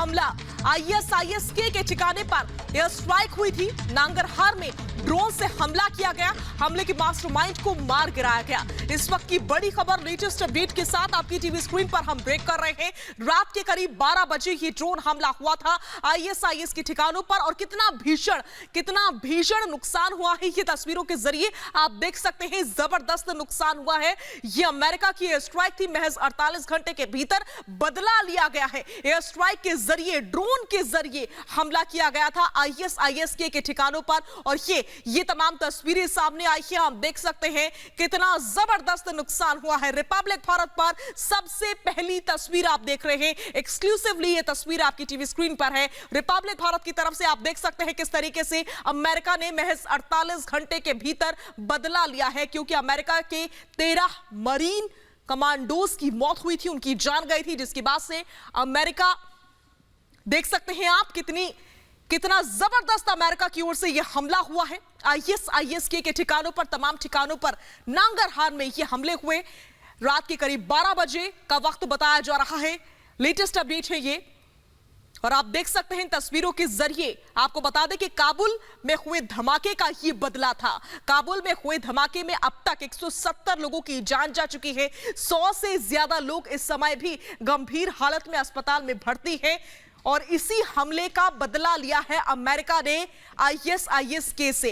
हमला। आईएसआईएसके के ठिकाने पर एयर स्ट्राइक हुई थी। नांगरहार में ड्रोन से हमला किया गया। हमले के मास्टरमाइंड को मार गिराया गया। इस वक्त की बड़ी खबर, लेटेस्ट अपडेट के साथ आपकी टीवी स्क्रीन पर हम ब्रेक कर रहे हैं। रात के करीब 12 बजे ये ड्रोन हमला हुआ था आईएसआईएस के ठिकानों पर, और कितना भीषण नुकसान हुआ है ये तस्वीरों के जरिए आप देख सकते हैं। जबरदस्त नुकसान हुआ है। ये अमेरिका की एयर स्ट्राइक थी। महज 48 घंटे के भीतर बदला लिया गया है। एयर स्ट्राइक के जरिए, ड्रोन के जरिए हमला किया गया था आईएसआईएसके के ठिकानों पर, और ये तमाम तस्वीरें सामने आई हैं। आप देख सकते हैं कितना जबरदस्त नुकसान हुआ है। रिपब्लिक भारत पर सबसे पहली तस्वीर आप देख रहे हैं। एक्सक्लूसिवली ये तस्वीर आपकी टीवी स्क्रीन पर है। रिपब्लिक भारत की तरफ से आप देख सकते हैं किस तरीके से अमेरिका ने महज 48 घंटे के भीतर बदला लिया है, क्योंकि अमेरिका के 13 मरीन कमांडोज की मौत हुई थी, उनकी जान गई थी, जिसके बाद से अमेरिका, देख सकते हैं आप कितना जबरदस्त अमेरिका की ओर से यह हमला हुआ है आईएसआईएसके के ठिकानों पर, तमाम ठिकानों पर नांगरहार में ये हमले हुए। रात के करीब 12 बजे का वक्त बताया जा रहा है। लेटेस्ट अपडेट है ये, और आप देख सकते हैं तस्वीरों के जरिए। आपको बता दें कि काबुल में हुए धमाके का ये बदला था। काबुल में हुए धमाके में अब तक 170 लोगों की जान जा चुकी है। 100 से ज्यादा लोग इस समय भी गंभीर हालत में अस्पताल में भर्ती हैं, और इसी हमले का बदला लिया है अमेरिका ने आईएसआईएसके से।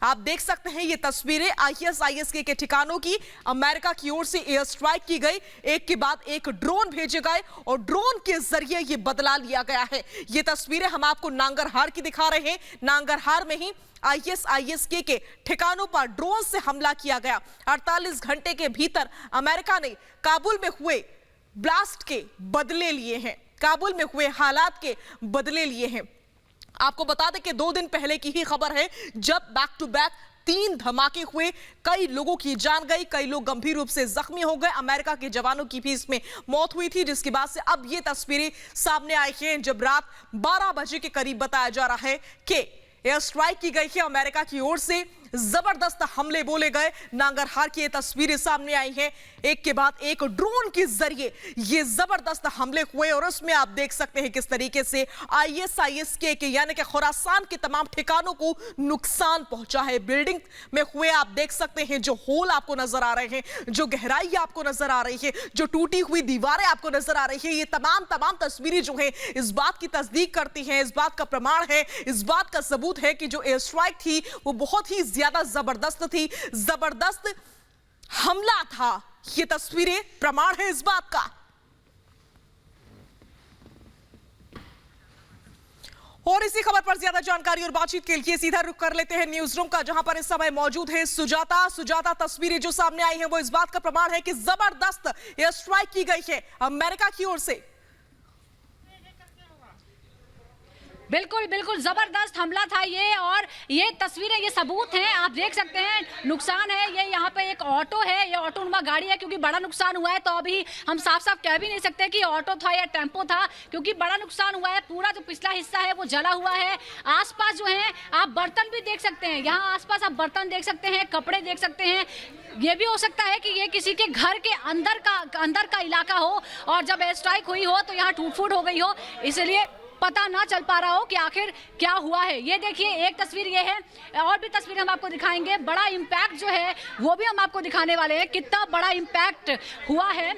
आप देख सकते हैं ये तस्वीरें आईएसआईएसके के ठिकानों की। अमेरिका की ओर से एयर स्ट्राइक की गई, एक के बाद एक ड्रोन भेजे गए, और ड्रोन के जरिए ये बदला लिया गया है। ये तस्वीरें हम आपको नांगरहार की दिखा रहे हैं। नांगरहार में ही आईएसआईएसके के ठिकानों पर ड्रोन से हमला किया गया। 48 घंटे के भीतर अमेरिका ने काबुल में हुए ब्लास्ट के बदले लिए हैं, काबुल में हुए हालात के बदले लिए हैं। आपको बता दें कि 2 दिन पहले की ही खबर है, जब बैक टू बैक 3 धमाके हुए, कई लोगों की जान गई, कई लोग गंभीर रूप से जख्मी हो गए। अमेरिका के जवानों की भी इसमें मौत हुई थी, जिसके बाद से अब ये तस्वीरें सामने आई हैं, जब रात 12 बजे के करीब बताया जा रहा है कि एयर स्ट्राइक की गई है अमेरिका की ओर से। जबरदस्त हमले बोले गए। नांगरहार की ये तस्वीरें सामने आई हैं, एक के बाद एक ड्रोन के जरिए ये जबरदस्त हमले हुए, और उसमें आप देख सकते हैं किस तरीके से आईएसआईएसके के यानी कि खुरासान के तमाम ठिकानों को नुकसान पहुंचा है। बिल्डिंग में हुए आप देख सकते हैं जो होल आपको नजर आ रहे हैं, जो गहराई आपको नजर आ रही है, जो टूटी हुई दीवारें आपको नजर आ रही है। ये तमाम तस्वीरें जो है इस बात की तस्दीक करती हैं, इस बात का प्रमाण है, इस बात का सबूत है कि जो एयर स्ट्राइक थी वो बहुत ही ज्यादा जबरदस्त थी, जबरदस्त हमला था। ये तस्वीरें प्रमाण है इस बात का। और इसी खबर पर ज्यादा जानकारी और बातचीत के लिए सीधा रुख कर लेते हैं न्यूज रूम का, जहां पर इस समय मौजूद है सुजाता। तस्वीरें जो सामने आई हैं वो इस बात का प्रमाण है कि जबरदस्त एयर स्ट्राइक की गई है अमेरिका की ओर से। बिल्कुल जबरदस्त हमला था ये, और ये तस्वीरें, ये सबूत हैं। आप देख सकते हैं नुकसान है। ये यहाँ पे एक ऑटो है, ये ऑटो नुमा गाड़ी है, क्योंकि बड़ा नुकसान हुआ है। तो अभी हम साफ कह भी नहीं सकते कि ऑटो था या टेम्पो था, क्योंकि बड़ा नुकसान हुआ है। पूरा जो पिछला हिस्सा है वो जला हुआ है। आसपास जो है आप बर्तन भी देख सकते हैं, यहाँ आसपास आप बर्तन देख सकते हैं, कपड़े देख सकते हैं। ये भी हो सकता है कि ये किसी के घर के अंदर का इलाका हो, और जब एयर स्ट्राइक हुई हो तो यहाँ टूट फूट हो गई हो, इसलिए पता ना चल पा रहा हो कि आखिर क्या हुआ है। ये देखिए, एक तस्वीर ये है, और भी तस्वीर हम आपको दिखाएंगे। बड़ा इम्पैक्ट जो है वो भी हम आपको दिखाने वाले हैं, कितना बड़ा इम्पैक्ट हुआ है।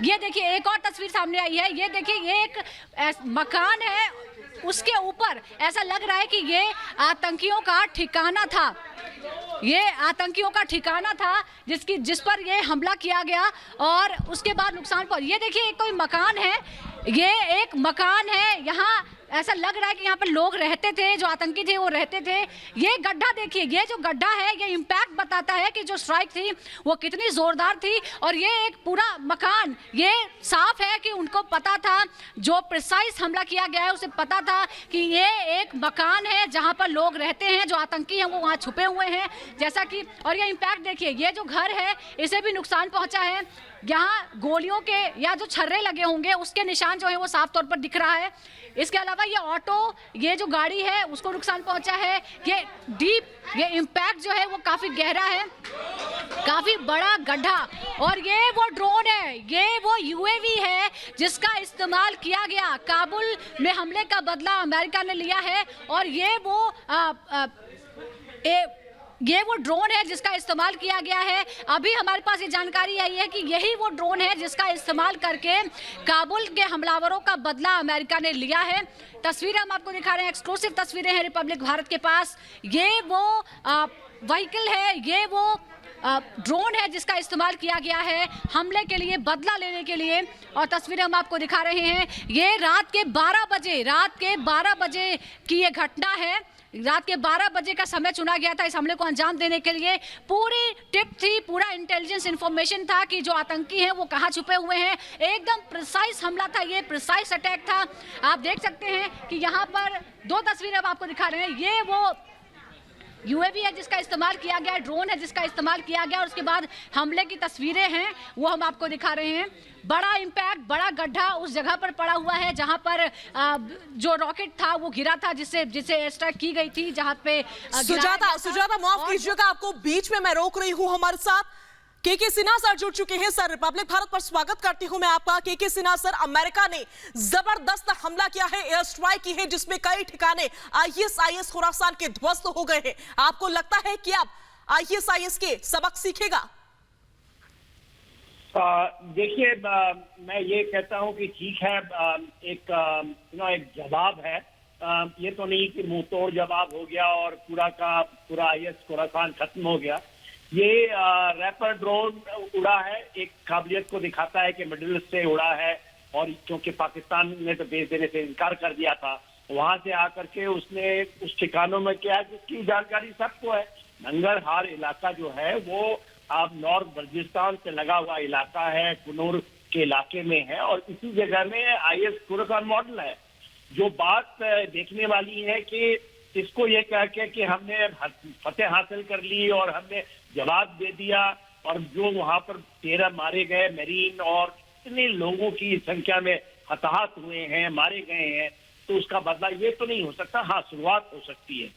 ये देखिए, एक और तस्वीर सामने आई है। ये देखिए, ये एक मकान है, उसके ऊपर ऐसा लग रहा है कि ये आतंकियों का ठिकाना था। ये आतंकियों का ठिकाना था जिस पर ये हमला किया गया, और उसके बाद नुकसान पर। ये देखिए, एक कोई मकान है, ये एक मकान है। यहाँ ऐसा लग रहा है कि यहाँ पर लोग रहते थे, जो आतंकी थे वो रहते थे। ये गड्ढा देखिए, ये जो गड्ढा है ये इम्पैक्ट बताता है कि जो स्ट्राइक थी वो कितनी जोरदार थी। और ये एक पूरा मकान, ये साफ है कि उनको पता था, जो प्रिसाइज हमला किया गया है उसे पता था कि ये एक मकान है जहाँ पर लोग रहते हैं, जो आतंकी हैं वो वहाँ छुपे हुए हैं, जैसा कि। और ये इम्पैक्ट देखिए, ये जो घर है इसे भी नुकसान पहुँचा है। यहाँ गोलियों के या जो छर्रे लगे होंगे उसके निशान जो है वो साफ तौर पर दिख रहा है। इसके अलावा ये ऑटो, ये जो गाड़ी है उसको नुकसान पहुंचा है। ये इम्पैक्ट जो है वो काफी गहरा है, काफी बड़ा गड्ढा। और ये वो ड्रोन है, ये वो यूएवी है जिसका इस्तेमाल किया गया। काबुल में हमले का बदला अमेरिका ने लिया है और ये वो ड्रोन है जिसका इस्तेमाल किया गया है। अभी हमारे पास ये जानकारी आई है कि यही वो ड्रोन है जिसका इस्तेमाल करके काबुल के हमलावरों का बदला अमेरिका ने लिया है। तस्वीरें हम आपको दिखा रहे हैं, एक्सक्लूसिव तस्वीरें हैं रिपब्लिक भारत के पास। ये वो व्हीकल है, ये वो ड्रोन है जिसका इस्तेमाल किया गया है हमले के लिए, बदला लेने के लिए। और तस्वीरें हम आपको दिखा रहे हैं, ये रात के 12 बजे की ये घटना है। रात के 12 बजे का समय चुना गया था इस हमले को अंजाम देने के लिए। पूरी टिप थी, पूरा इंटेलिजेंस इंफॉर्मेशन था कि जो आतंकी हैं वो कहाँ छुपे हुए हैं। एकदम प्रिसाइज हमला था, ये प्रिसाइज अटैक था। आप देख सकते हैं कि यहाँ पर 2 तस्वीरें अब आपको दिखा रहे हैं। ये वो यूएवी है जिसका इस्तेमाल किया गया, ड्रोन है जिसका इस्तेमाल किया गया और उसके बाद हमले की तस्वीरें हैं वो हम आपको दिखा रहे हैं। बड़ा इम्पैक्ट, बड़ा गड्ढा उस जगह पर पड़ा हुआ है जहां पर जो रॉकेट था वो गिरा था, जिससे एयर स्ट्राइक की गई थी, जहां पे सुजाता माफ कीजिएगा, आपको बीच में मैं रोक रही हूं। हमारे साथ के सिन्हा सर जुड़ चुके हैं। सर, रिपब्लिक भारत पर स्वागत करती हूं मैं आपका। के सिन्हा सर, अमेरिका ने जबरदस्त हमला किया है, एयर स्ट्राइक की है जिसमें कई ठिकाने ISIS खुरासान के ध्वस्त हो गए हैं। आपको लगता है कि अब ISIS के सबक सीखेगा? देखिए, मैं ये कहता हूं कि ठीक है, एक जवाब है। ये तो नहीं कि मुंह तोड़ जवाब हो गया और पूरा का पूरा IS खुरासान खत्म हो गया। ये रैपर ड्रोन उड़ा है, एक काबिलियत को दिखाता है कि मिडिल ईस्ट से उड़ा है। और क्योंकि पाकिस्तान ने तो भेज देने से इनकार कर दिया था, वहां से आकर के उसने उस ठिकानों में किया जिसकी जानकारी सबको है। नंगरहार इलाका जो है वो आप नॉर्थ बलूचिस्तान से लगा हुआ इलाका है, कुनूर के इलाके में है और इसी जगह में IS खुरासान मॉडल है। जो बात देखने वाली है कि इसको ये कह के कि हमने फतेह हासिल कर ली और हमने जवाब दे दिया, और जो वहां पर 13 मारे गए मरीन और इतने लोगों की संख्या में हताहत हुए हैं, मारे गए हैं, तो उसका बदला ये तो नहीं हो सकता। हाँ, शुरुआत हो सकती है,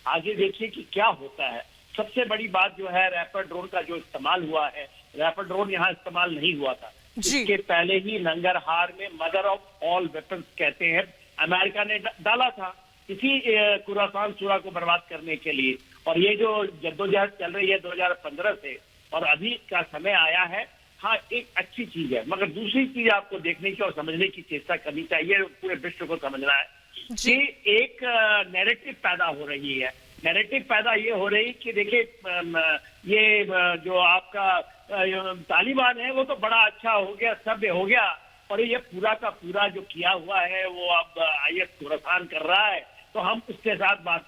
आगे देखिए कि क्या होता है। सबसे बड़ी बात जो है रैपर ड्रोन का जो इस्तेमाल हुआ है, रैपर ड्रोन यहाँ इस्तेमाल नहीं हुआ था। इसके पहले ही नंगरहार में मदर ऑफ ऑल वेपन्स कहते हैं, अमेरिका ने डाला था इसी खुरासान सूरा को बर्बाद करने के लिए। और ये जो जद्दोजहद चल रही है 2015 से और अभी का समय आया है, हाँ एक अच्छी चीज है, मगर दूसरी चीज आपको देखने की और समझने की चेष्टा करनी चाहिए, पूरे विश्व को समझना है कि एक नैरेटिव पैदा हो रही है। नैरेटिव पैदा ये हो रही कि देखिए, ये जो आपका तालिबान है वो तो बड़ा अच्छा हो गया, सभ्य हो गया, और ये पूरा का पूरा जो किया हुआ है वो अब IS खुरासान कर रहा है, तो हम उसके साथ बात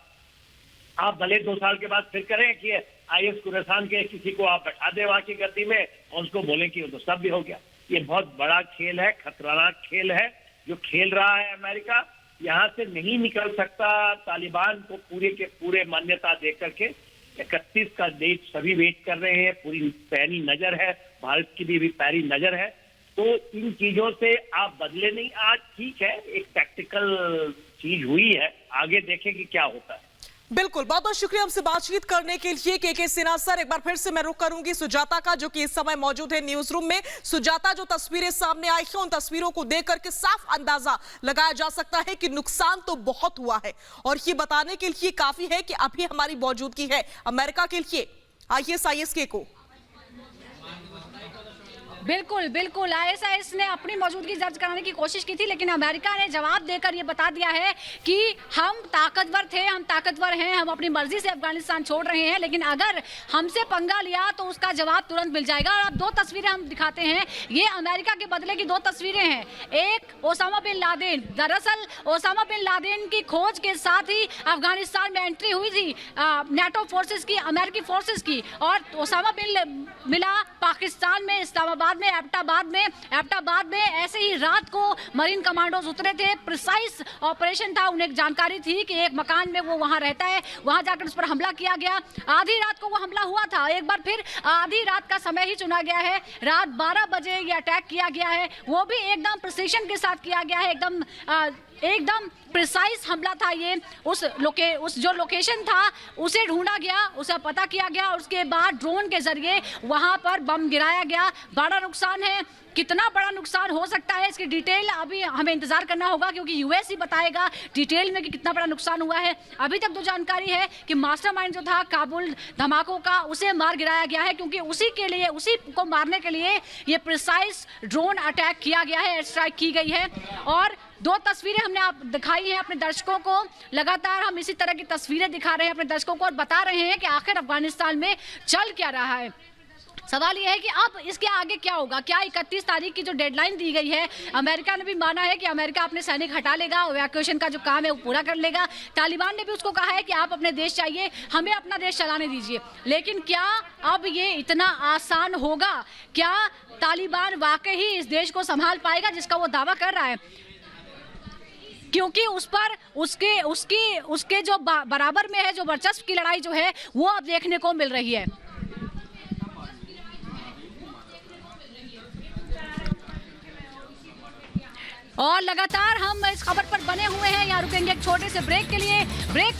आप भले 2 साल के बाद फिर करें कि IS खुरासान के किसी को आप बैठा दे वहां की गद्दी में और उसको बोले कि वो तो सब भी हो गया। ये बहुत बड़ा खेल है, खतरनाक खेल है जो खेल रहा है अमेरिका। यहाँ से नहीं निकल सकता। तालिबान को पूरे के पूरे मान्यता दे करके 31 का डेट सभी वेट कर रहे हैं, पूरी पैनी नजर है, भारत की भी पैरी नजर है। तो इन चीजों से आप बदले नहीं। आज ठीक है, एक टैक्टिकल चीज हुई है, आगे देखें कि क्या होता है। बिल्कुल, बहुत बहुत शुक्रिया हमसे बातचीत करने के लिए के सिन्हा सर। एक बार फिर से मैं रुख करूंगी सुजाता का, जो कि इस समय मौजूद है न्यूज रूम में। सुजाता, जो तस्वीरें सामने आई हैं उन तस्वीरों को देख करके साफ अंदाजा लगाया जा सकता है कि नुकसान तो बहुत हुआ है, और ये बताने के लिए काफी है कि अभी हमारी मौजूदगी है अमेरिका के लिए ISIS को। बिल्कुल बिल्कुल, ISIS ने अपनी मौजूदगी दर्ज कराने की कोशिश की थी, लेकिन अमेरिका ने जवाब देकर ये बता दिया है कि हम ताकतवर थे, हम ताकतवर हैं, हम अपनी मर्जी से अफगानिस्तान छोड़ रहे हैं, लेकिन अगर हमसे पंगा लिया तो उसका जवाब तुरंत मिल जाएगा। और अब 2 तस्वीरें हम दिखाते हैं, ये अमेरिका के बदले की 2 तस्वीरें हैं। एक ओसामा बिन लादेन, दरअसल ओसामा बिन लादेन की खोज के साथ ही अफगानिस्तान में एंट्री हुई थी NATO फोर्सेस की, अमेरिकी फोर्सेस की, और ओसामा बिन मिला पाकिस्तान में इस्लामाबाद एबटाबाद में ऐसे ही रात को मरीन कमांडोज उतरे थे। प्रिसाइज ऑपरेशन था, उन्हें जानकारी थी कि एक मकान में वो वहां रहता है, वहां जाकर उस पर हमला किया गया। आधी रात को वो हमला हुआ था, एक बार फिर आधी रात का समय ही चुना गया है। रात 12 बजे ये अटैक किया गया है, वो भी एकदम प्रिसीजन के साथ किया गया है, एकदम प्रिसाइज हमला था ये। उस जो लोकेशन था उसे ढूंढा गया, उसे पता किया गया, उसके बाद ड्रोन के जरिए वहां पर बम गिराया गया। बड़ा नुकसान है, कितना बड़ा नुकसान हो सकता है इसकी डिटेल अभी हमें इंतजार करना होगा, क्योंकि यूएस ही बताएगा डिटेल में कि कितना बड़ा नुकसान हुआ है। अभी तक तो जानकारी है कि मास्टरमाइंड जो था काबुल धमाकों का, उसे मार गिराया गया है, क्योंकि उसी को मारने के लिए ये प्रिसाइज ड्रोन अटैक किया गया है, एयर स्ट्राइक की गई है। और 2 तस्वीरें हमने आप दिखाई हैं अपने दर्शकों को, लगातार हम इसी तरह की तस्वीरें दिखा रहे हैं अपने दर्शकों को और बता रहे हैं कि आखिर अफगानिस्तान में चल क्या रहा है। सवाल यह है कि अब इसके आगे क्या होगा। क्या 31 तारीख की जो डेडलाइन दी गई है, अमेरिका ने भी माना है कि अमेरिका अपने सैनिक हटा लेगा, इवैक्यूएशन का जो काम है वो पूरा कर लेगा। तालिबान ने भी उसको कहा है कि आप अपने देश चाहिए, हमें अपना देश चलाने दीजिए। लेकिन क्या अब ये इतना आसान होगा? क्या तालिबान वाकई ही इस देश को संभाल पाएगा जिसका वो दावा कर रहा है? क्योंकि उस पर उसके जो बराबर में है, जो वर्चस्व की लड़ाई जो है वो अब देखने को मिल रही है। और लगातार हम इस खबर पर बने हुए हैं। यहाँ रुकेंगे एक छोटे से ब्रेक के लिए।